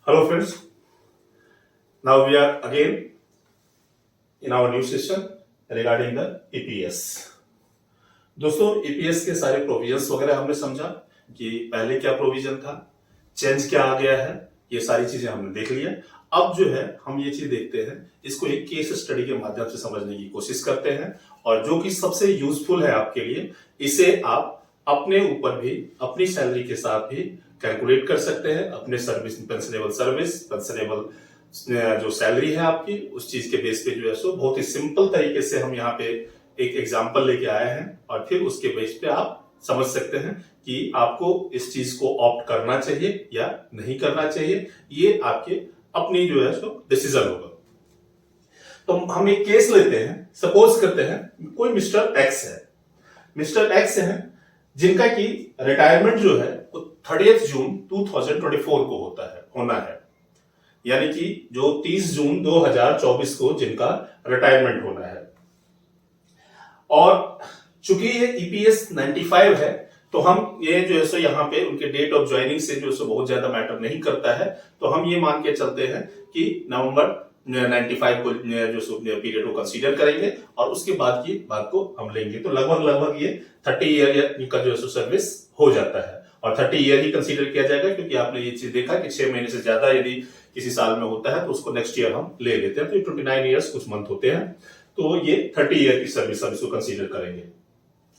Hello friends, now we are again in our new session regarding the EPS. दोस्तों EPS के सारे provisions वगैरह हमने समझा कि पहले क्या प्रोविजन था, चेंज क्या आ गया है, ये सारी चीजें हमने देख लिया। अब जो है हम ये चीज देखते हैं, इसको एक केस स्टडी के माध्यम से समझने की कोशिश करते हैं और जो कि सबसे यूजफुल है आपके लिए, इसे आप अपने ऊपर भी अपनी सैलरी के साथ भी कैलकुलेट कर सकते हैं। अपने पेंशनेबल जो सैलरी है आपकी, उस चीज के बेस पे जो है सो बहुत ही सिंपल तरीके से हम यहाँ पे एक एग्जांपल लेके आए हैं और फिर उसके बेस पे आप समझ सकते हैं कि आपको इस चीज को ऑप्ट करना चाहिए या नहीं करना चाहिए। ये आपके अपनी जो है सो डिसीजन होगा। तो हम एक केस लेते हैं, सपोज करते हैं कोई मिस्टर एक्स है जिनका की रिटायरमेंट जो है वो 30 जून 2024 को होना है, यानी कि जो 30 जून 2024 को जिनका रिटायरमेंट होना है। और चूंकि ये ईपीएस 95 है तो हम ये जो है सो यहाँ पे उनके डेट ऑफ ज्वाइनिंग से जो है सो बहुत ज्यादा मैटर नहीं करता है। तो हम ये मान के चलते हैं कि नवंबर 95 को जो सो पीरियड को कंसीडर करेंगे और उसके बाद की बात को हम लेंगे। तो लगभग ये 30 ईयर का जो है सर्विस हो जाता है और 30 ईयर ही कंसीडर किया जाएगा, क्योंकि आपने ये चीज देखा कि 6 महीने से ज्यादा यदि किसी साल में होता है तो उसको नेक्स्ट ईयर हम ले लेते हैं। तो 29 ईयर्स कुछ मंथ होते हैं, तो ये 30 ईयर की सर्विस हम इसको कंसीडर करेंगे।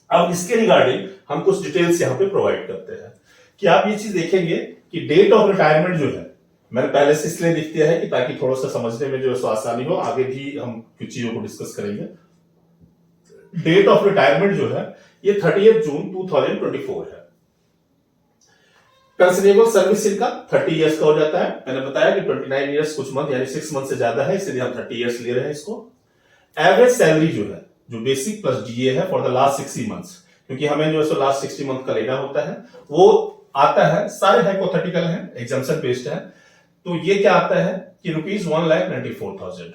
अब इसके रिगार्डिंग हम कुछ डिटेल्स यहाँ पे प्रोवाइड करते हैं कि आप ये चीज देखेंगे कि डेट ऑफ रिटायरमेंट जो है, मैंने पहले से इसलिए लिख दिया है कि ताकि थोड़ा सा समझने में जो है आसानी हो, आगे भी हम कुछ चीजों को डिस्कस करेंगे। डेट ऑफ रिटायरमेंट जो है ये 30 जून 2024 है। पेंशनेबल सर्विस इनका 30 इयर्स का हो जाता है। मैंने बताया कि 29 इयर्स कुछ मंथ यानी 6 मंथ से ज्यादा है, इसलिए हम 30 इयर्स ले रहे हैं इसको। एवरेज सैलरी जो है, जो बेसिक प्लस डीए है फॉर द लास्ट 60 मंथ्स, क्योंकि हमें जो है लास्ट 60 मंथ का लेना होता है, वो आता है, सारे हाइपोथेटिकल है, एग्जाम्पशन बेस्ड है। तो ये क्या आता है कि ₹1,94,000।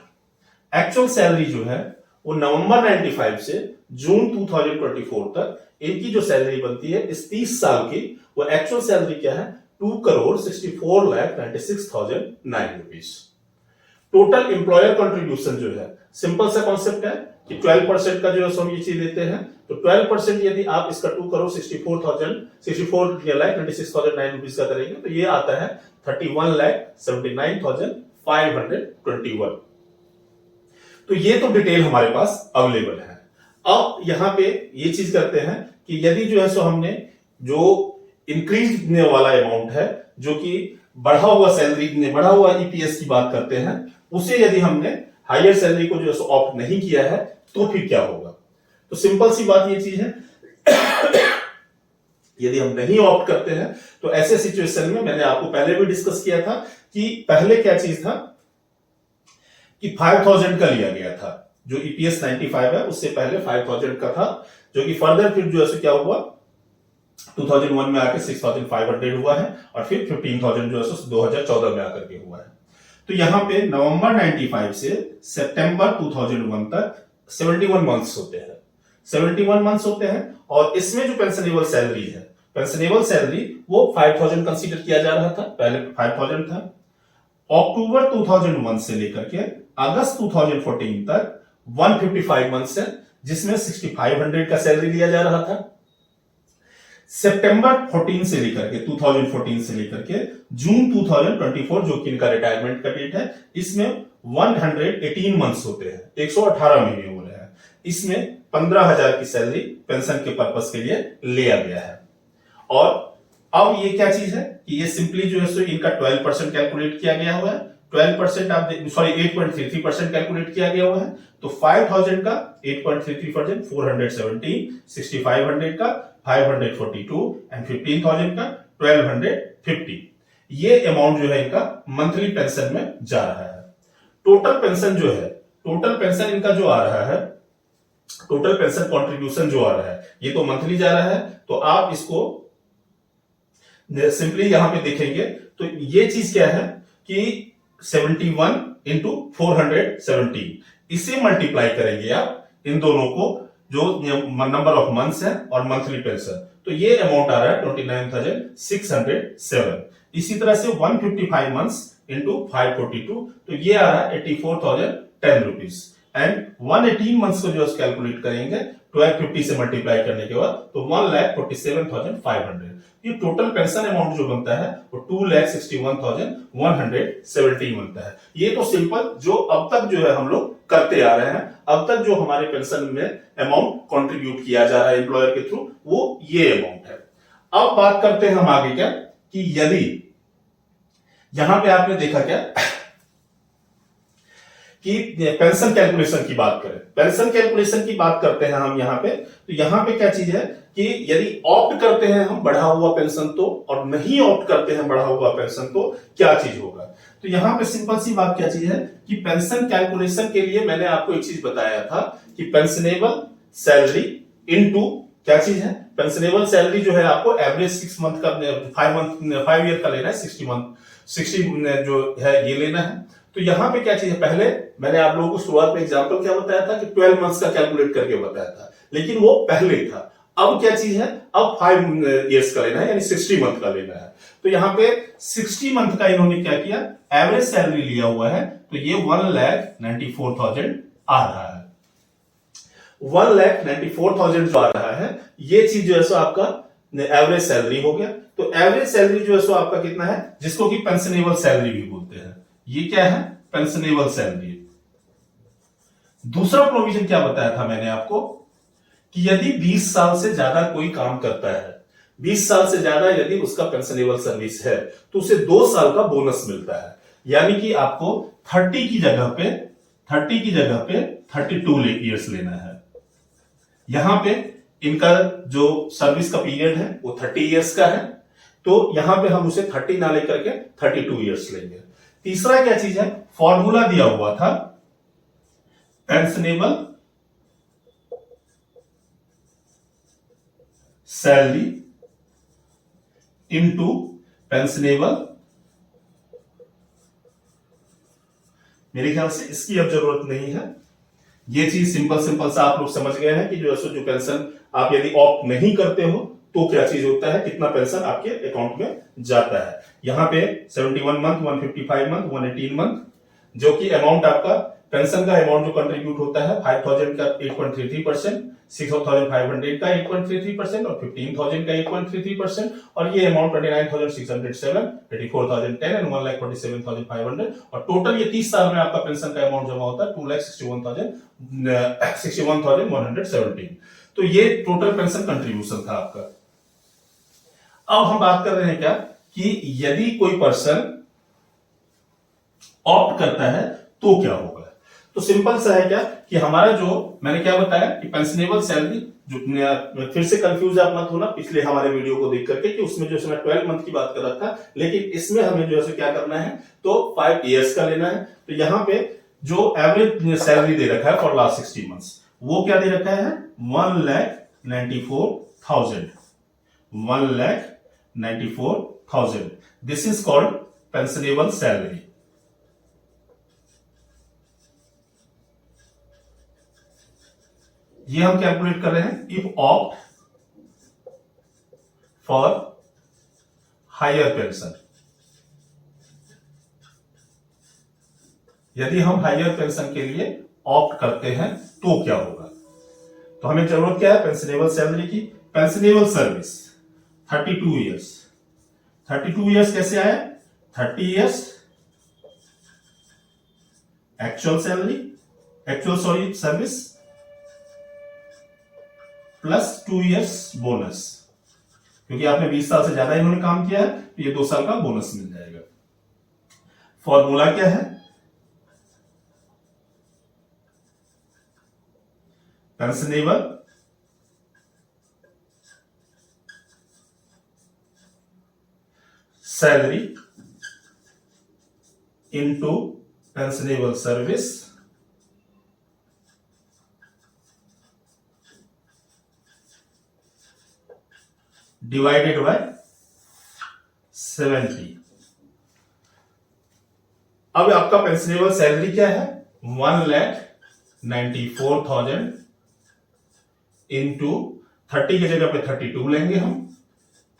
एक्चुअल सैलरी जो है वो नवंबर 95 से जून 2024 तक इनकी जो सैलरी बनती है इस 30 साल की, वो एक्चुअल सैलरी क्या है, 2,64,96,009 रुपीज। टोटल एम्प्लॉयर कंट्रीब्यूशन जो है, सिंपल सा कॉन्सेप्ट है कि 12% का जो है हम ये चीज लेते हैं। तो 12% यदि आप इसका 2,64,96,009 रुपीज का करेंगे तो ये आता है 31,79,521। तो ये तो डिटेल हमारे पास अवेलेबल है। अब यहां पे ये चीज करते हैं कि यदि जो है सो हमने जो इंक्रीज वाला अमाउंट है, जो कि बढ़ा हुआ ईपीएस की बात करते हैं, उसे यदि हमने हायर सैलरी को जो है ऑप्ट नहीं किया है तो फिर क्या होगा। तो सिंपल सी बात ये चीज है यदि हम नहीं ऑप्ट करते हैं तो ऐसे सिचुएशन में, मैंने आपको पहले भी डिस्कस किया था कि पहले क्या चीज था कि 5,000 का लिया गया था। जो ईपीएस 95 है उससे पहले 5,000 का था, जो कि फर्दर फिर जो है क्या हुआ 2001 में आके 6,500 हुआ है और फिर 15,000 जो है 2014 में आकर के हुआ है। तो यहां पे नवंबर 95 से सितंबर 2001 तक 71 मंथ्स होते हैं। 71 मंथ्स होते हैं और इसमें जो पेंशनेबल सैलरी है, पेंशनेबल सैलरी वो 5,000 कंसीडर किया जा रहा था, पहले 5,000 था। अक्टूबर 2001 से लेकर के अगस्त 2014 तक 155 मंथ्स है, जिसमें 6,500 का सैलरी लिया जा रहा था। सितंबर 2014 से लेकर के जून 2024 जो कि इनका रिटायरमेंट का डेट है, इसमें 118 मंथ्स होते हैं, 118 महीने हो रहे हैं। इसमें 15,000 की सैलरी पेंशन के पर्पस के लिए लिया गया है। और अब ये क्या चीज है कि ये सिंपली जो है सो इनका 12% कैलकुलेट किया गया हुआ है। 12% आप 8.33% कैलकुलेट किया गया हुआ है। तो 5,000 का 8.33% 417, 6,500 का 542 एंड 15,000 का 1,250। ये अमाउंट जो है इनका मंथली पेंशन में जा रहा है। टोटल पेंशन जो है, टोटल पेंशन इनका जो आ रहा है, टोटल पेंशन कॉन्ट्रीब्यूशन जो आ रहा है, ये तो मंथली जा रहा है। तो आप इसको सिंपली यहां पे देखेंगे तो ये चीज क्या है कि 71 इंटू 417, इसे मल्टीप्लाई करेंगे आप इन दोनों को, जो नंबर ऑफ मंथ्स है और मंथली पेंशन, तो ये अमाउंट आ रहा है 29,607। इसी तरह से 155 मंथ्स इंटू 542, तो ये आ रहा है 84,010 रुपीज। एंड 118 मंथ्स को जो कैलकुलेट करेंगे 1250 से मल्टीप्लाई करने के बाद तो 1,47,500। ये टोटल पेंशन अमाउंट जो बनता है वो 2,61,170 बनता है। ये तो सिंपल जो अब तक जो है हम लोग करते आ रहे हैं, अब तक जो हमारे पेंशन में अमाउंट कंट्रीब्यूट किया जा रहा है एम्प्लॉयर के थ्रू, वो ये अमाउंट है। अब बात करते हैं हम आगे क्या, कि यदि यहां पे आपने देखा क्या कि पेंशन कैलकुलेशन की बात करें, पेंशन कैलकुलेशन की बात करते हैं हम यहां पे, तो यहां पे क्या चीज है कि यदि ऑप्ट करते हैं हम बढ़ा हुआ पेंशन तो, और नहीं ऑप्ट करते हैं बढ़ा हुआ पेंशन तो क्या चीज होगा। तो यहां पे सिंपल सी बात क्या चीज है कि पेंशन कैलकुलेशन के लिए मैंने आपको एक चीज बताया था कि पेंशनेबल सैलरी इनटू क्या चीज है, पेंशनेबल सैलरी जो है आपको एवरेज 6 मंथ का 5 ईयर का लेना है, 60 जो है ये लेना है। तो यहां पे क्या चीज है, पहले मैंने आप लोगों को शुरुआत में एग्जांपल क्या बताया था कि 12 मंथ्स का कैलकुलेट करके बताया था, लेकिन वो पहले था। अब क्या चीज है, अब 5 ईयर्स का लेना है, यानी 60 मंथ का लेना है। तो यहां पे 60 मंथ का इन्होंने क्या किया, एवरेज सैलरी लिया हुआ है, तो ये 1,94,000 आ रहा है। 1,94,000 जो आ रहा है, ये चीज जो है सो आपका एवरेज सैलरी हो गया। तो एवरेज सैलरी जो है सो आपका कितना है, जिसको कि पेंशनेबल सैलरी भी बोलते हैं, ये क्या है, पेंशनेबल सैलरी। दूसरा प्रोविजन क्या बताया था मैंने आपको कि यदि 20 साल से ज्यादा कोई काम करता है, 20 साल से ज्यादा यदि उसका पेंशनेबल सर्विस है, तो उसे 2 साल का बोनस मिलता है। यानी कि आपको 30 की जगह पे 32 ईयर्स लेना है। यहां पे इनका जो सर्विस का पीरियड है वो 30 ईयर्स का है, तो यहां पे हम उसे 30 ना लेकर के 32 ईयर्स लेंगे। तीसरा क्या चीज है, फॉर्मूला दिया हुआ था पेंशनेबल सैलरी इनटू पेंशनेबल, मेरे ख्याल से इसकी अब जरूरत नहीं है। ये चीज सिंपल सा आप लोग समझ गए हैं कि जो पेंशन आप यदि ऑप्ट नहीं करते हो तो क्या चीज होता है, कितना पेंशन आपके अकाउंट में जाता है। यहां पे 71 मंथ, 155 मंथ, 118 मंथ, जो कि अमाउंट आपका पेंशन का अमाउंट जो कंट्रीब्यूट होता है 5,000 का 8.33%, 6,500 का 8.33% और 15,000 का 8.33%, और ये अमाउंट 29,607, 84,010 एंड 1,47,500, और टोटल ये 30 साल में आपका पेंशन का अमाउंट जमा होता है 2,61,117। तो ये टोटल पेंशन कंट्रीब्यूशन था आपका। अब हम बात कर रहे हैं क्या कि यदि कोई पर्सन ऑप्ट करता है तो क्या होगा। तो सिंपल सा है क्या कि हमारा जो मैंने क्या बताया कि पेंशनेबल सैलरी, जो फिर से कंफ्यूज आप मत होना पिछले हमारे वीडियो को देख करके कि उसमें जो मैं 12 मंथ की बात कर रहा था, लेकिन इसमें हमें जो है क्या करना है तो 5 ईयर्स का लेना है। तो यहां पे जो एवरेज सैलरी दे रखा है फॉर लास्ट 60 मंथ्स, वो क्या दे रखा है 1,94,000, 1,94,000। This is called pensionable salary. ये हम कैलकुलेट कर रहे हैं if opt for higher pension. यदि हम हायर पेंशन के लिए ऑप्ट करते हैं तो क्या होगा। तो हमें जरूरत क्या है पेंशनेबल सैलरी की। पेंशनेबल सर्विस 32 ईयर्स, 32 ईयर्स कैसे आया, 30 years actual service plus 2 years bonus, क्योंकि आपने 20 साल से ज्यादा इन्होंने काम किया है तो ये 2 साल का बोनस मिल जाएगा। फॉर्मूला क्या है, pensionable salary into pensionable service divided by 70। अब आपका पेंशनेबल सैलरी क्या है 1,94,000 इंटू 30 की जगह पे 32 लेंगे हम,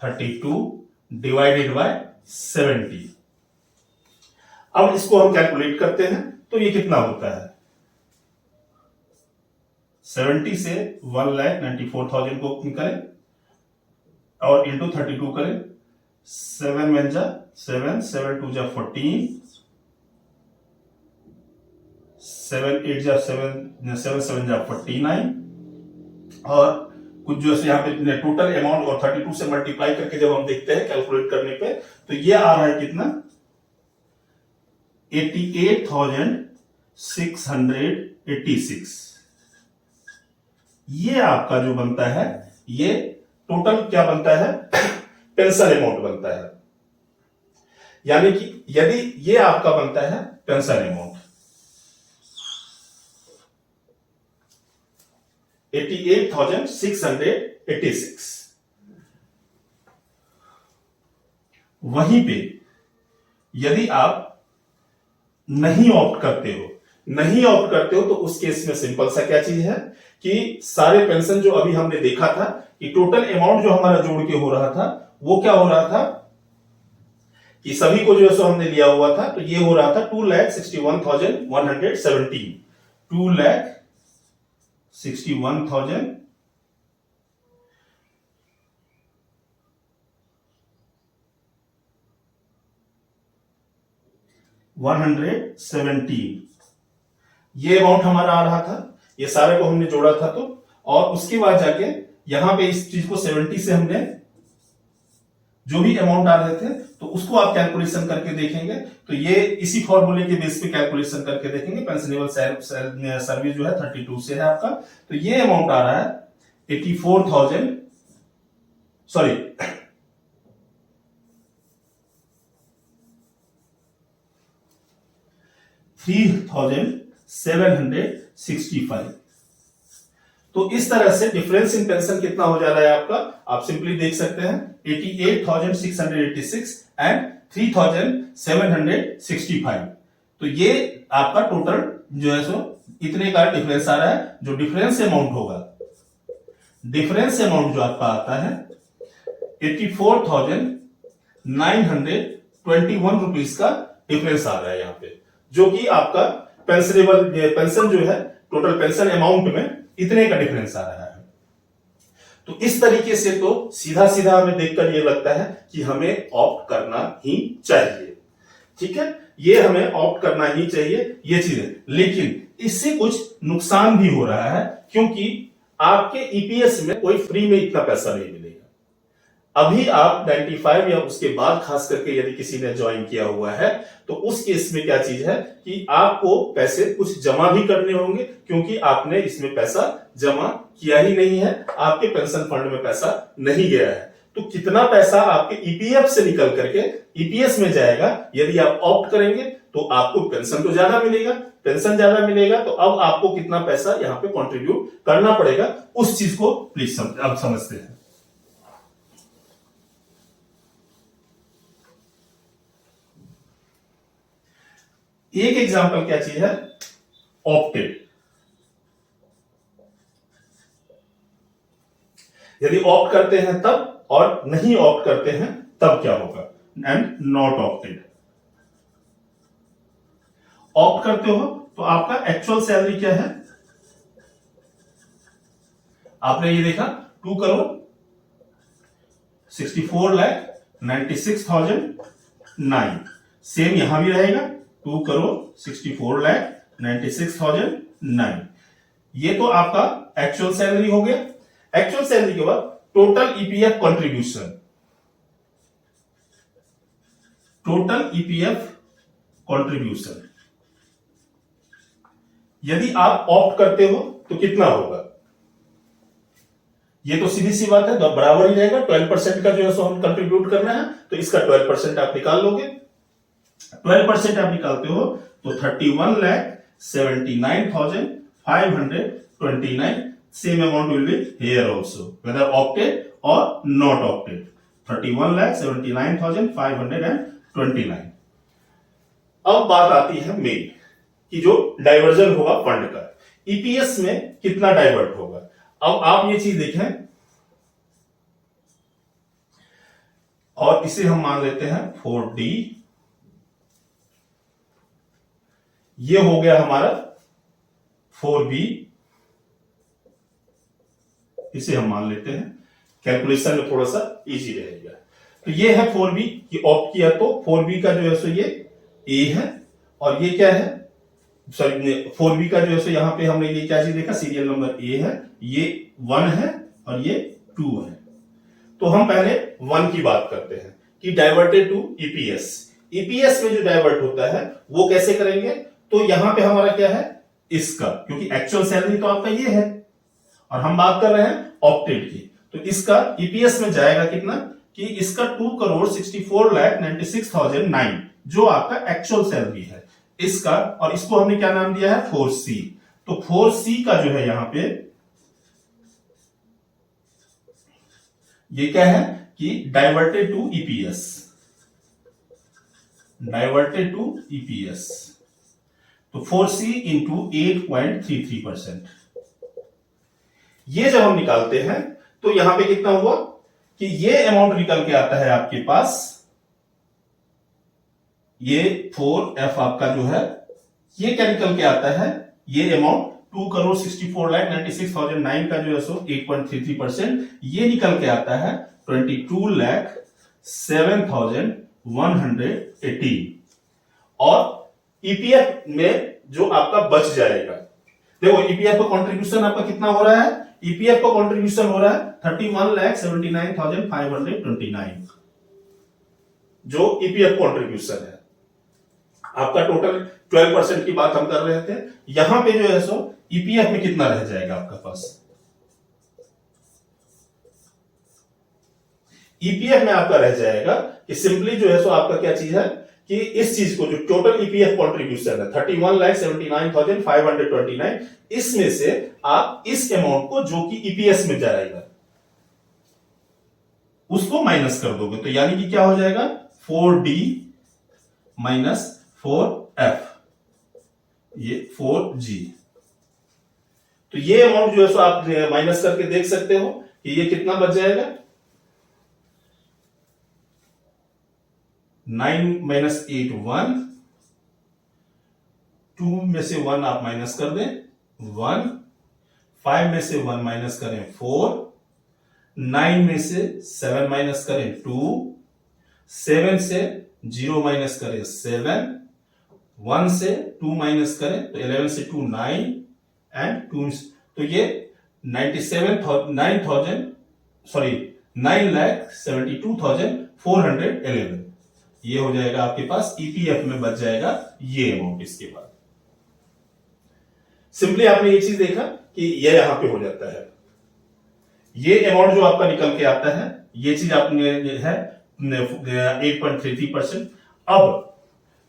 32 डिवाइडेड बाय 70। अब इसको हम कैलकुलेट करते हैं तो ये कितना होता है, 70 से 1,94,000 को निकालें और इंटू 32 करें, 7 वन जा 7, 7 टू जा 14, 7 8 जा 7, 7 7 जा 49, और कुछ जो है यहाँ पे टोटल अमाउंट और 32 से मल्टीप्लाई करके जब हम देखते हैं कैलकुलेट करने पे तो ये आ रहा है कितना, 88,686। ये आपका जो बनता है ये टोटल क्या बनता है, पेंशन अमाउंट बनता है। यानी कि यदि ये आपका बनता है पेंशन अमाउंट 88,686, वहीं पे यदि आप नहीं ऑप्ट करते हो तो उस केस में सिंपल सा क्या चीज है कि सारे पेंशन जो अभी हमने देखा था कि टोटल अमाउंट जो हमारा जोड़ के हो रहा था वो क्या हो रहा था कि सभी को जो है सो हमने लिया हुआ था, तो ये हो रहा था 2,61,117, 2,61,000 117, ये अमाउंट हमारा आ रहा था, ये सारे को हमने जोड़ा था। तो और उसके बाद जाके यहां पे इस चीज को 70 से हमने जो भी अमाउंट आ रहे थे तो उसको आप कैलकुलेशन करके देखेंगे तो ये इसी फॉर्मूले के बेस पे कैलकुलेशन करके देखेंगे। पेंशनेबल सर्विस जो है 32 से है आपका, तो ये अमाउंट आ रहा है 84,000 सॉरी 3,765। तो इस तरह से डिफरेंस इन पेंशन कितना हो जा रहा है आपका, आप सिंपली देख सकते हैं 88,686 एंड 3,765। तो ये आपका टोटल जो है सो इतने का डिफरेंस आ रहा है। जो डिफरेंस अमाउंट होगा, डिफरेंस अमाउंट जो आपका आता है 84,921 रुपीज का डिफरेंस आ रहा है यहाँ पे, जो कि आपका पेंशनेबल पेंशन जो है टोटल पेंशन अमाउंट में इतने का डिफरेंस आ रहा है। तो इस तरीके से तो सीधा सीधा हमें देखकर ये लगता है कि हमें ऑप्ट करना ही चाहिए, ठीक है, ये हमें ऑप्ट करना ही चाहिए ये चीजें। लेकिन इससे कुछ नुकसान भी हो रहा है क्योंकि आपके ईपीएस में कोई फ्री में इतना पैसा नहीं मिलेगा। अभी आप 95 या उसके बाद खास करके यदि किसी ने ज्वाइन किया हुआ है तो उस केस में क्या चीज है कि आपको पैसे कुछ जमा भी करने होंगे, क्योंकि आपने इसमें पैसा जमा किया ही नहीं है, आपके पेंशन फंड में पैसा नहीं गया है। तो कितना पैसा आपके ईपीएफ से निकल करके ईपीएस में जाएगा, यदि आप ऑप्ट करेंगे तो आपको पेंशन तो ज्यादा मिलेगा, पेंशन ज्यादा मिलेगा तो अब आपको कितना पैसा यहां पे कंट्रीब्यूट करना पड़ेगा, उस चीज को प्लीज अब समझते हैं। एक एग्जांपल क्या चीज है, ऑप्टेड। यदि ऑप्ट करते हैं तब और नहीं ऑप्ट करते हैं तब क्या होगा, एंड नॉट ऑप्टेड। ऑप्ट करते हो तो आपका एक्चुअल सैलरी क्या है, आपने ये देखा 2,64,96,009, सेम यहां भी रहेगा 2,64,96,009। ये तो आपका एक्चुअल सैलरी हो गया। एक्चुअल सैलरी के बाद total EPF contribution, total EPF contribution यदि आप ऑप्ट करते हो तो कितना होगा, ये तो सीधी सी बात है, तो बराबर ही रहेगा। 12% का जो है सो हम कंट्रीब्यूट करना है तो इसका 12% आप निकाल लोगे। 12% आप निकालते हो तो 31,79,529। Same amount will be here also whether opted और नॉट ऑप्टेड, 31,79,529। अब बात आती है मेन कि जो डाइवर्जन होगा फंड का, ईपीएस में कितना डाइवर्ट होगा। अब आप ये चीज देखें, और इसे हम मान लेते हैं 4D। ये हो गया हमारा 4B, इसे हम मान लेते हैं, कैलकुलेशन में थोड़ा सा इजी रहेगा। तो ये है 4B की ऑप्ट किया, तो 4B का जो है सो ये A है, और ये क्या है, सॉरी 4B का जो है सो यहां पे हमने ये क्या चीज देखा, सीरियल नंबर A है, ये 1 है और ये 2 है। तो हम पहले 1 की बात करते हैं कि डाइवर्टेड टू ईपीएस। ईपीएस में जो डाइवर्ट होता है वो कैसे करेंगे, तो यहां पे हमारा क्या है, इसका, क्योंकि एक्चुअल सैलरी तो आपका ये है और हम बात कर रहे हैं ऑप्टेड की, तो इसका ईपीएस में जाएगा कितना, कि इसका 2,64,96,009 जो आपका एक्चुअल सैलरी है इसका, और इसको हमने क्या नाम दिया है, 4C। तो 4C का जो है यहां पे ये क्या है कि diverted to EPS, diverted to EPS, तो 4C इंटू 8.33%। ये जब हम निकालते हैं तो यहां पे कितना हुआ कि ये अमाउंट निकल के आता है आपके पास, ये 4F आपका जो है ये क्या निकल के आता है, ये अमाउंट 2,64,96,009 का जो है सो 8.33%, ये निकल के आता है 22,07,118। और ईपीएफ में जो आपका बच जाएगा, देखो ईपीएफ का कंट्रीब्यूशन आपका कितना हो रहा है, ईपीएफ का कंट्रीब्यूशन हो रहा है 31,79,529 जो ईपीएफ कंट्रीब्यूशन है आपका। टोटल 12% की बात हम कर रहे थे, यहां पे जो है सो ईपीएफ में कितना रह जाएगा आपका पास, ईपीएफ में आपका रह जाएगा कि सिंपली जो है सो आपका क्या चीज है कि इस चीज को जो टोटल ईपीएफ कंट्रीब्यूशन है 31,79,529, इसमें से आप इस अमाउंट को जो कि ईपीएस में जाएगा उसको माइनस कर दोगे, तो यानी कि क्या हो जाएगा 4D माइनस 4F, ये 4G। तो ये अमाउंट जो है सो आप माइनस करके देख सकते हो कि ये कितना बच जाएगा, 9 माइनस 8 1, 2 में से 1 आप माइनस कर दें 1, 5 में से 1 माइनस करें 4, 9 में से 7 माइनस करें 2, 7 से 0 माइनस करें 7, 1 से 2 माइनस करें तो 11 से 2 9 एंड 2, तो ये 9,72,411 ये हो जाएगा आपके पास, ईपीएफ में बच जाएगा ये अमाउंट। इसके बाद सिंपली आपने ये चीज देखा कि ये यहां पे हो जाता है, ये अमाउंट जो आपका निकल के आता है ये चीज आपने है 8.33%। अब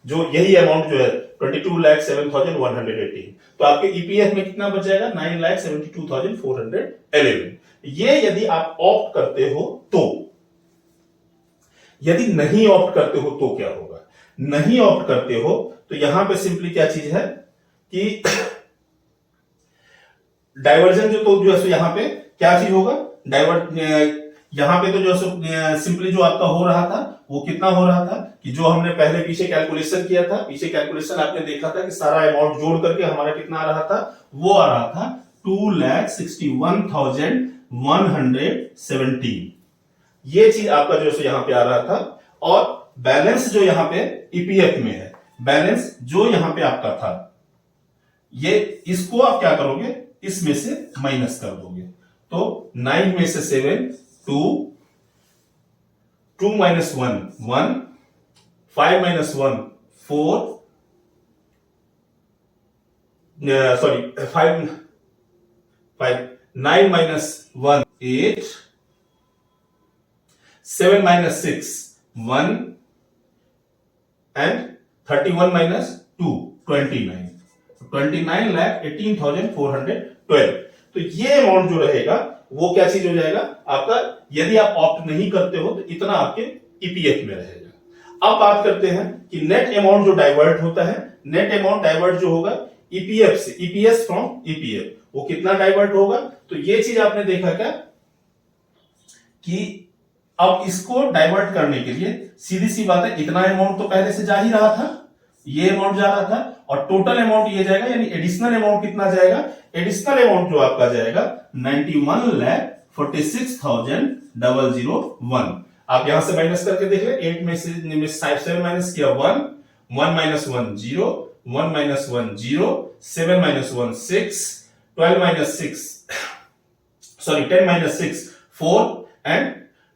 जो यही अमाउंट जो है 22,07,118, तो आपके ईपीएफ में कितना बच जाएगा 9,72,411। ये यदि आप ऑप्ट करते हो तो, यदि नहीं ऑप्ट करते हो तो क्या होगा, नहीं ऑप्ट करते हो तो यहां पे सिंपली क्या चीज है कि डाइवर्जन जो है सो यहां पे क्या चीज होगा, यहां पे तो जो सिंपली जो आपका हो रहा था वो कितना हो रहा था कि जो हमने पहले पीछे कैलकुलेशन किया था, पीछे कैलकुलेशन आपने देखा था कि सारा अमाउंट जोड़ करके हमारा कितना आ रहा था, वो आ रहा था 2,61,117। ये चीज आपका जो है यहां पे आ रहा था, और बैलेंस जो यहां पे ईपीएफ में है, बैलेंस जो यहां पे आपका था, ये इसको आप क्या करोगे, इसमें से माइनस कर दोगे, तो 9 में से 7 2, 2 minus 1 1, 5 minus 1 4, sorry 5 9 minus 1 8, 7 minus 6 1 and 31 minus 2 29, 29,18,412। तो ये अमाउंट जो रहेगा वो क्या चीज हो जाएगा आपका, यदि आप ऑप्ट नहीं करते हो तो इतना आपके ईपीएफ में रहेगा। अब बात करते हैं कि नेट अमाउंट जो डाइवर्ट होता है, नेट अमाउंट डाइवर्ट जो होगा ईपीएफ से, ईपीएस फ्रॉम ईपीएफ, वो कितना डाइवर्ट होगा, तो ये चीज आपने देखा क्या कि अब इसको डाइवर्ट करने के लिए सीधी सी बात है, इतना अमाउंट तो पहले से जा ही रहा था, ये अमाउंट जा रहा था, और टोटल अमाउंट ये जाएगा, यानी एडिशनल अमाउंट कितना जाएगा, एडिशनल अमाउंट जो आपका जाएगा 91,46,001। आप यहां से माइनस करके देख ले, 8 में से 7 माइनस किया 1, 1 minus 1 0, 1 minus 1 0, 7 minus 1 6, 12 minus 6 sorry 10 minus 6 4 and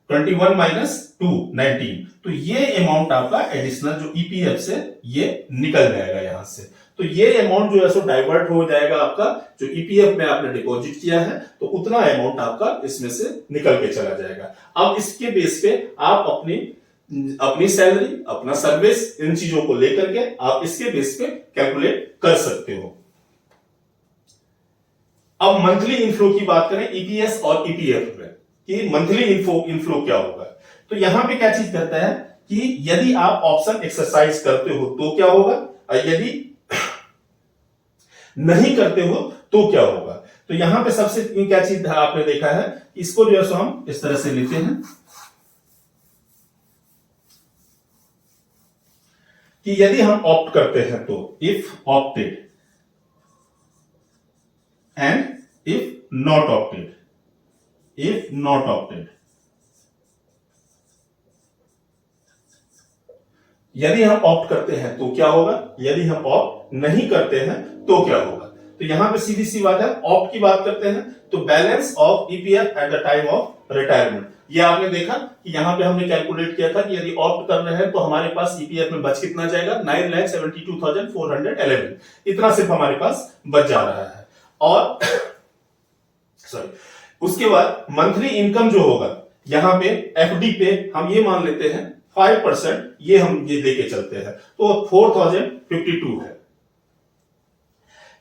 21 minus 2 19। तो ये अमाउंट आपका एडिशनल जो ईपीएफ से ये निकल जाएगा यहां से। तो ये अमाउंट जो है सो डाइवर्ट हो जाएगा आपका, जो ईपीएफ में आपने डिपॉजिट किया है, तो उतना अमाउंट आपका इसमें से निकल के चला जाएगा। अब इसके बेस पे आप अपनी सैलरी, अपना सर्विस, इन चीजों को लेकर के आप इसके बेस पे कैलकुलेट कर सकते हो। अब मंथली इनफ्लो की बात करें ईपीएस और ईपीएफ में, कि मंथली इनफ्लो क्या होगा। तो यहां पे क्या चीज करता है कि यदि आप ऑप्शन एक्सरसाइज करते हो तो क्या होगा, और यदि नहीं करते हो तो क्या होगा। तो यहां पे सबसे क्या चीज आपने देखा है, इसको जो है सो हम इस तरह से लेते हैं कि यदि हम ऑप्ट करते हैं तो if opted and if not opted, if not opted, यदि हम ऑप्ट करते हैं तो क्या होगा, यदि हम ऑप्ट नहीं करते हैं तो क्या होगा। तो यहां पे सीधी सी बात है, ऑप्ट की बात करते हैं तो balance of EPF at the time of retirement. ये आपने देखा कि यहां पे हमने कैलकुलेट किया था कि यदि ऑप्ट कर रहे हैं तो हमारे पास ईपीएफ में बच कितना जाएगा, 9,72,411, इतना सिर्फ हमारे पास बच जा रहा है। और सॉरी, उसके बाद मंथली इनकम जो होगा, यहां पे एफडी पे हम ये मान लेते हैं 5%, ये हम ये लेके चलते हैं, तो 4,052 है।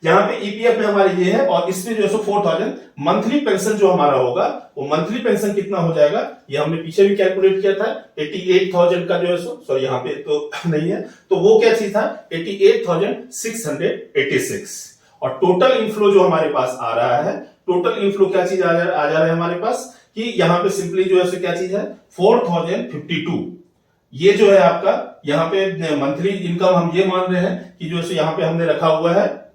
यहां पे ईपीएफ में हमारे ये है, और इसमें जो है 4,000 मंथली पेंशन जो हमारा होगा, वो मंथली पेंशन कितना हो जाएगा, ये हमने पीछे भी कैलकुलेट किया था, 88,000 का जो है सॉरी यहां पे तो नहीं है, तो वो क्या चीज था 88,686। और टोटल इनफ्लो जो हमारे पास आ रहा है, टोटल इनफ्लो क्या चीज आ जा रहा है हमारे पास, कि यहां पे सिंपली जो है क्या चीज है 4,052। ये जो है आपका यहां पे मंथली इनकम हम ये मान रहे हैं कि जो है यहां पे हमने रखा हुआ है।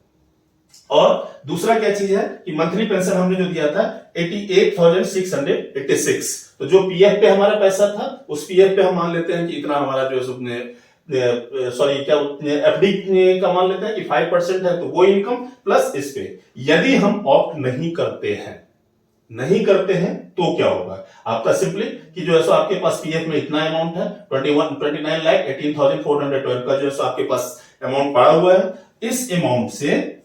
और दूसरा क्या चीज है कि मंथली पेंशन हमने जो दिया था 88,686, तो जो पीएफ पे हमारा पैसा था उस पीएफ पे हम मान लेते हैं कि इतना हमारा जो है सॉरी क्या एफडी का मान लेते हैं कि 5% है, तो वो इनकम प्लस इस पे। यदि हम ऑप्ट नहीं करते हैं तो क्या होगा आपका, सिंपली कि जो है सो आपके पास पीएफ में इतना अमाउंट है 29,18,412 का जो है सो आपके पास अमाउंट पड़ा हुआ है। इस अमाउंट से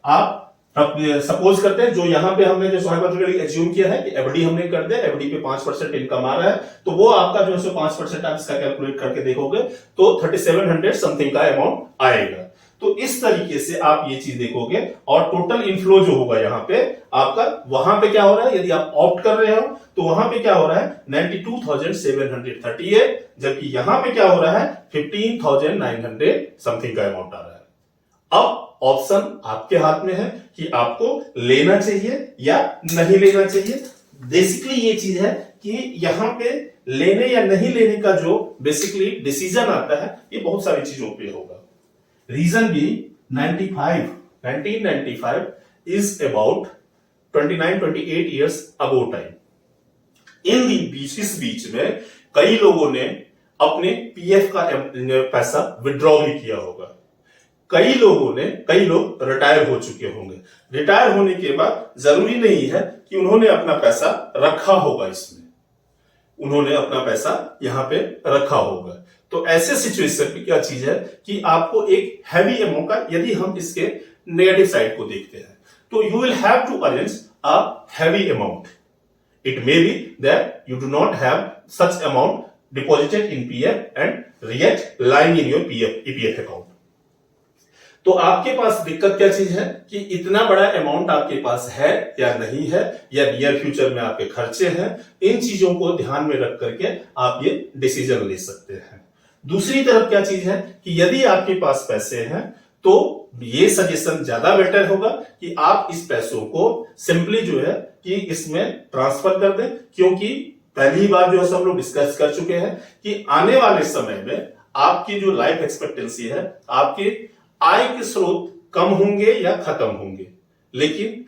आप सपोज करते हैं, जो यहां पे हमने जो हाइपोथेटिकली एज्यूम किया है कि एफडी हमने कर दिया, एफडी पे 5% इनकम आ रहा है, तो वो आपका जो है 5% आप इसका कैलकुलेट करके देखोगे तो 3,700 समथिंग का अमाउंट आएगा। तो इस तरीके से आप ये चीज देखोगे, और टोटल इनफ्लो जो होगा यहां पे आपका, वहां पे क्या हो रहा है, यदि आप ऑप्ट कर रहे हो तो वहां पे क्या हो रहा है 92,738, जबकि यहां पे क्या हो रहा है 15,900 समथिंग का अमाउंट आ रहा है। अब ऑप्शन आपके हाथ में है कि आपको लेना चाहिए या नहीं लेना चाहिए। बेसिकली ये चीज है कि यहां पे लेने या नहीं लेने का जो बेसिकली डिसीजन आता है, ये बहुत सारी चीजों पे होगा। रीजन भी 1995 is about 29-28 years above time. इस बीच में कई लोगों ने अपने पीएफ का पैसा विड्रॉ भी किया होगा। कई लोग रिटायर हो चुके होंगे। रिटायर होने के बाद जरूरी नहीं है कि उन्होंने अपना पैसा रखा होगा, इसमें उन्होंने अपना पैसा यहां पे रखा होगा। तो ऐसे सिचुएशन में क्या चीज है कि आपको एक हैवी अमाउंट का, यदि हम इसके नेगेटिव साइड को देखते हैं, तो you will have to arrange a heavy amount. It may be that you do not have such amount deposited in PF and yet lying in your EPF account. तो आपके पास दिक्कत क्या चीज है कि इतना बड़ा अमाउंट आपके पास है या नहीं है, या नियर फ्यूचर में आपके खर्चे हैं, इन चीजों को ध्यान में रख करके आप ये डिसीजन ले सकते हैं। दूसरी तरफ क्या चीज है कि यदि आपके पास पैसे हैं तो ये सजेशन ज्यादा बेटर होगा कि आप इस पैसों को सिंपली जो है कि इसमें ट्रांसफर कर दें, क्योंकि पहली ही बात जो है हम लोग डिस्कस कर चुके हैं कि आने वाले समय में आपकी जो लाइफ एक्सपेक्टेंसी है, आपके आय के स्रोत कम होंगे या खत्म होंगे, लेकिन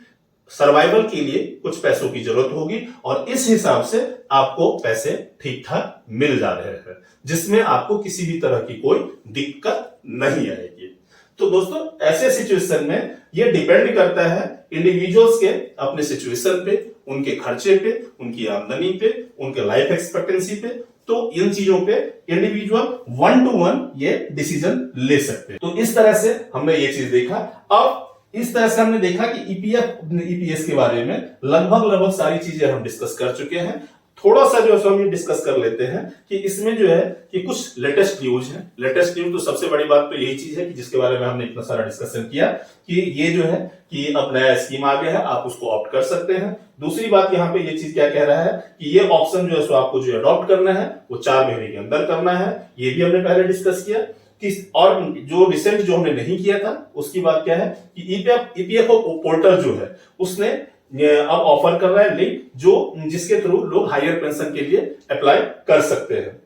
सर्वाइवल के लिए कुछ पैसों की जरूरत होगी और इस हिसाब से आपको पैसे ठीक ठाक मिल जा रहे हैं, जिसमें आपको किसी भी तरह की कोई दिक्कत नहीं आएगी। तो दोस्तों ऐसे सिचुएशन में ये डिपेंड करता है इंडिविजुअल्स के अपने सिचुएशन पे, उनके खर्चे पे, उनकी आमदनी पे, उनके लाइफ एक्सपेक्टेंसी पे। तो इन चीजों पे इंडिविजुअल 1 to 1 ये डिसीजन ले सकते हैं। तो इस तरह से हमने ये चीज देखा। अब इस तरह से हमने देखा कि ईपीएस के बारे में लगभग सारी चीजें हम डिस्कस कर चुके हैं। थोड़ा सा जो है हम ये डिस्कस कर लेते हैं कि इसमें जो है कि कुछ लेटेस्ट न्यूज है। लेटेस्ट न्यूज तो सबसे बड़ी बात तो यही चीज है कि जिसके बारे में हमने इतना सारा डिस्कशन किया कि ये जो है कि अब नया स्कीम आ गया है, आप उसको ऑप्ट कर सकते हैं। दूसरी बात यहाँ पे ये चीज क्या कह रहा है कि ये ऑप्शन जो है सो आपको जो अडॉप्ट करना है वो 4 महीने के अंदर करना है। ये भी हमने पहले डिस्कस किया कि, और जो रिसेंट जो हमने नहीं किया था उसकी बात क्या है कि ईपीएफओ पोर्टल जो है उसने अब ऑफर कर रहा है लिंक, जो जिसके थ्रू लोग हायर पेंशन के लिए अप्लाई कर सकते हैं।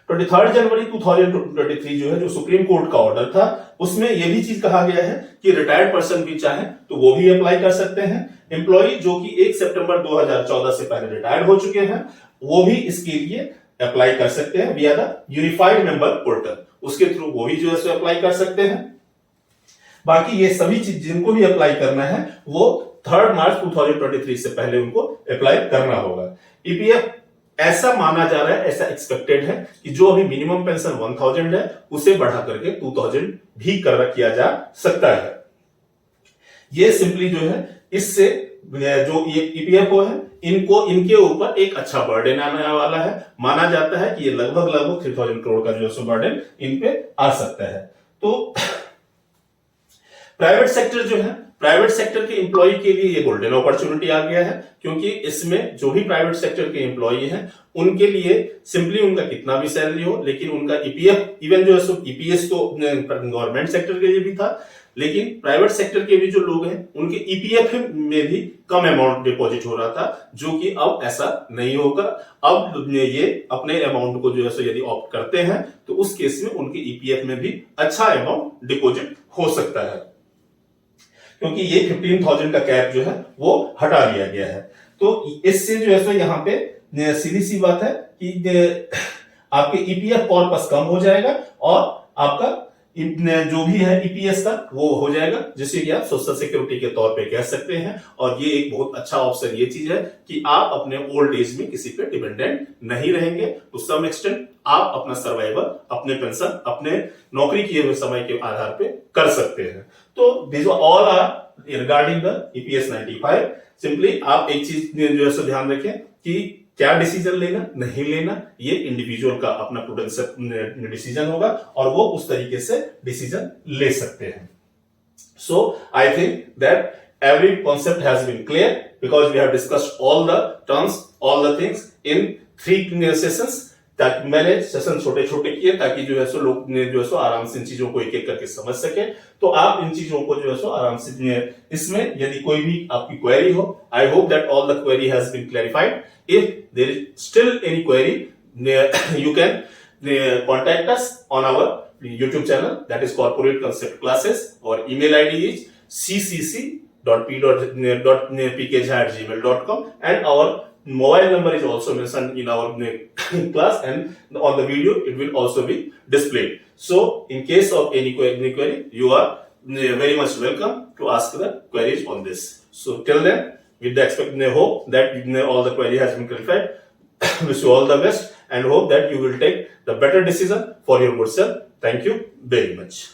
23 जनवरी 2023 जो है जो सुप्रीम कोर्ट का ऑर्डर था उसमें यह भी चीज कहा गया है कि रिटायर्ड पर्सन भी चाहे तो वो भी अप्लाई कर सकते हैं। एम्प्लॉय जो कि 1 सितंबर 2014 से पहले रिटायर्ड हो चुके हैं वो भी इसके लिए अप्लाई कर सकते हैं विया द यूनिफाइड मेंबर पोर्टल, उसके थ्रू वो भी जो है अप्लाई कर सकते हैं। बाकी ये सभी चीज जिनको भी अप्लाई करना है वो 3 मार्च 2023 से पहले उनको अप्लाई करना होगा। ईपीएफ ऐसा माना जा रहा है, ऐसा एक्सपेक्टेड है कि जो अभी मिनिमम पेंशन 1000 है उसे बढ़ा करके 2000 भी किया जा सकता है। ये सिंपली जो है इससे जो ये ईपीएफओ है इनके ऊपर एक अच्छा बर्डन आने वाला है। माना जाता है कि ये लगभग 3000 करोड़ का जो है बर्डन इन पे आ सकता है। तो प्राइवेट सेक्टर जो है, प्राइवेट सेक्टर के एम्प्लॉय के लिए ये गोल्डन अपॉर्चुनिटी आ गया है, क्योंकि इसमें जो भी प्राइवेट सेक्टर के एम्प्लॉय हैं उनके लिए सिंपली उनका कितना भी सैलरी हो, लेकिन उनका ईपीएफ इवन जो है ईपीएस तो गवर्नमेंट सेक्टर के लिए भी था, लेकिन प्राइवेट सेक्टर के भी जो लोग हैं उनके ईपीएफ में भी कम अमाउंट डिपॉजिट हो रहा था, जो कि अब ऐसा नहीं होगा। अब ये अपने अमाउंट को जो है यदि ऑप्ट करते हैं तो उस केस में उनके ईपीएफ में भी अच्छा अमाउंट डिपॉजिट हो सकता है, क्योंकि ये 15,000 का कैप जो है वो हटा लिया गया है। तो इससे जो है यहाँ पे सीधी सी बात है कि आपके ईपीएफ कॉर्पस कम हो जाएगा और आपका जो भी है ईपीएस का वो हो जाएगा, जिसे कि आप सोशल सिक्योरिटी के तौर पे कह सकते हैं। और ये एक बहुत अच्छा ऑप्शन ये चीज है कि आप अपने ओल्ड एज में किसी पे डिपेंडेंट नहीं रहेंगे। टू सम एक्सटेंट आप अपना सर्वाइवल, अपने पेंशन, अपने नौकरी किए हुए समय के आधार पे कर सकते हैं। तो this all are regarding the EPS 95। Simply आप एक चीज जो है ध्यान रखें कि क्या डिसीजन लेना नहीं लेना ये इंडिविजुअल का अपना प्रूडेंशियल डिसीजन होगा और वो उस तरीके से डिसीजन ले सकते हैं। So I think that every concept has been clear because we have discussed all the terms, all the things in 3 sessions। ताकि मैंने सेशन छोटे छोटे किए ताकि जो है सो लोग जो है सो आराम से इन चीजों को एक एक करके समझ सके। तो आप इन चीजों को जो है सो आराम से इसमें यदि कोई भी आपकी क्वेरी हो, I hope that all the query has been clarified. If there is still any query you can contact us on our YouTube channel, that is Corporate Concept Classes. Our email ID is ccc.p.pkjha@gmail.com and our mobile number is also mentioned in our class, and on the video it will also be displayed. So in case of any query, you are very much welcome to ask the queries on this. So till then, with the hope that all the query has been clarified, wish you all the best and hope that you will take the better decision for your good self. Thank you very much.